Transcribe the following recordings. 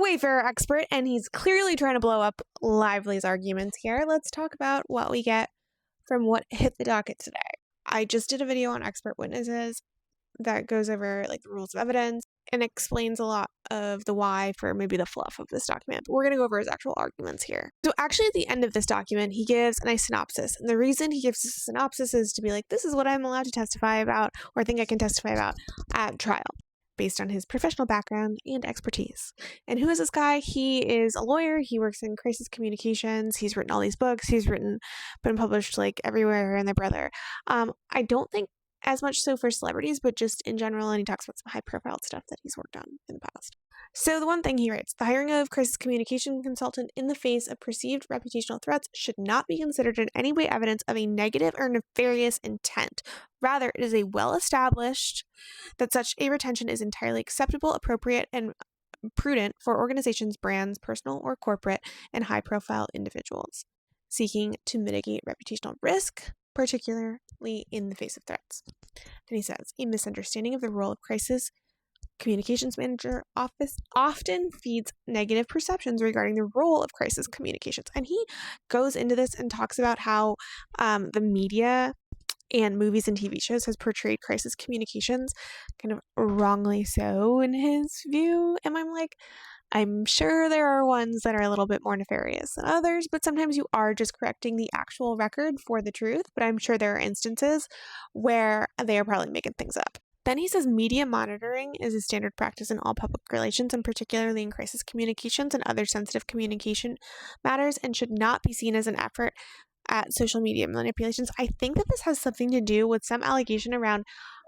Wayfarer expert, and he's clearly trying to blow up Lively's arguments here. Let's talk about what we get from what hit the docket today. I just did a video on expert witnesses that goes over like the rules of evidence and explains a lot of the why for maybe the fluff of this document. But we're going to go over his actual arguments here. So actually at the end of this document, he gives a nice synopsis. And the reason he gives a synopsis is to be like, this is what I'm allowed to testify about or think I can testify about at trial, based on his professional background and expertise. And who is this guy? He is a lawyer. He works in crisis communications. He's written all these books. He's been published like everywhere and their brother. I don't think as much so for celebrities, but just in general, and he talks about some high-profile stuff that he's worked on in the past. So the one thing he writes, the hiring of crisis communication consultant in the face of perceived reputational threats should not be considered in any way evidence of a negative or nefarious intent. Rather, it is a well-established that such a retention is entirely acceptable, appropriate, and prudent for organizations, brands, personal or corporate, and high-profile individuals seeking to mitigate reputational risk, particularly in the face of threats. Then he says, a misunderstanding of the role of crisis communications manager office often feeds negative perceptions regarding the role of crisis communications. And he goes into this and talks about how the media and movies and TV shows has portrayed crisis communications kind of wrongly so in his view. And I'm like, I'm sure there are ones that are a little bit more nefarious than others, but sometimes you are just correcting the actual record for the truth. But I'm sure there are instances where they are probably making things up. Then he says media monitoring is a standard practice in all public relations, and particularly in crisis communications and other sensitive communication matters, and should not be seen as an effort at social media manipulations. I think that this has something to do with some allegation around,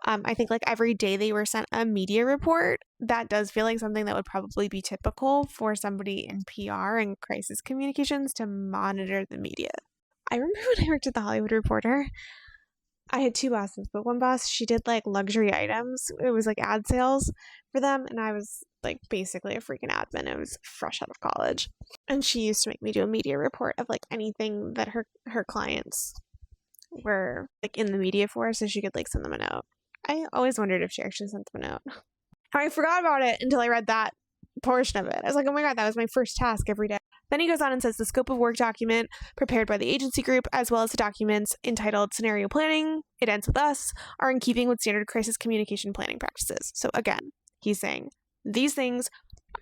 I think like every day they were sent a media report. That does feel like something that would probably be typical for somebody in PR and crisis communications to monitor the media. I remember when I worked at the Hollywood Reporter, I had two bosses, but one boss, she did like luxury items. It was like ad sales for them. And I was like basically a freaking admin. I was fresh out of college. And she used to make me do a media report of like anything that her clients were like in the media for, so she could like send them a note. I always wondered if she actually sent them a note. I forgot about it until I read that portion of it. I was like, oh my God, that was my first task every day. Then he goes on and says the scope of work document prepared by the agency group, as well as the documents entitled Scenario Planning, It Ends With Us, are in keeping with standard crisis communication planning practices. So again, he's saying these things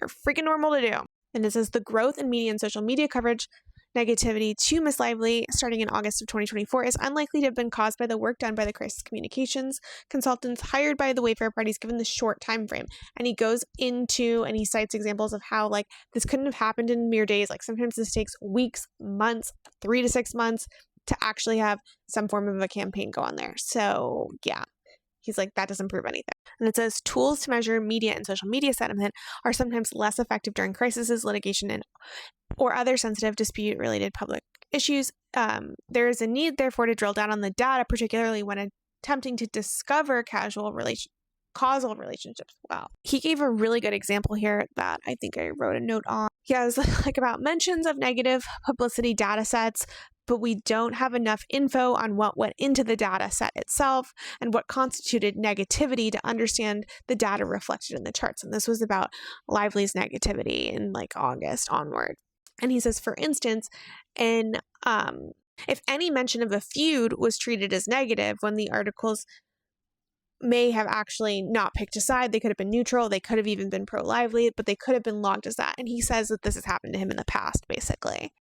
are freaking normal to do. And it says the growth in media and social media coverage negativity to Miss Lively starting in August of 2024 is unlikely to have been caused by the work done by the crisis communications consultants hired by the Wayfarer parties given the short time frame. And he goes into and he cites examples of how like this couldn't have happened in mere days. Like sometimes this takes weeks, months, 3 to 6 months to actually have some form of a campaign go on there. So yeah. He's like, that doesn't prove anything. And it says tools to measure media and social media sentiment are sometimes less effective during crises, litigation, or other sensitive dispute-related public issues. There is a need, therefore, to drill down on the data, particularly when attempting to discover causal relationships. Wow. He gave a really good example here that I think I wrote a note on. He has like about mentions of negative publicity data sets, but we don't have enough info on what went into the data set itself and what constituted negativity to understand the data reflected in the charts. And this was about Lively's negativity in like August onward. And he says, for instance, if any mention of a feud was treated as negative when the articles may have actually not picked a side, they could have been neutral, they could have even been pro-Lively, but they could have been logged as that. And he says that this has happened to him in the past, basically.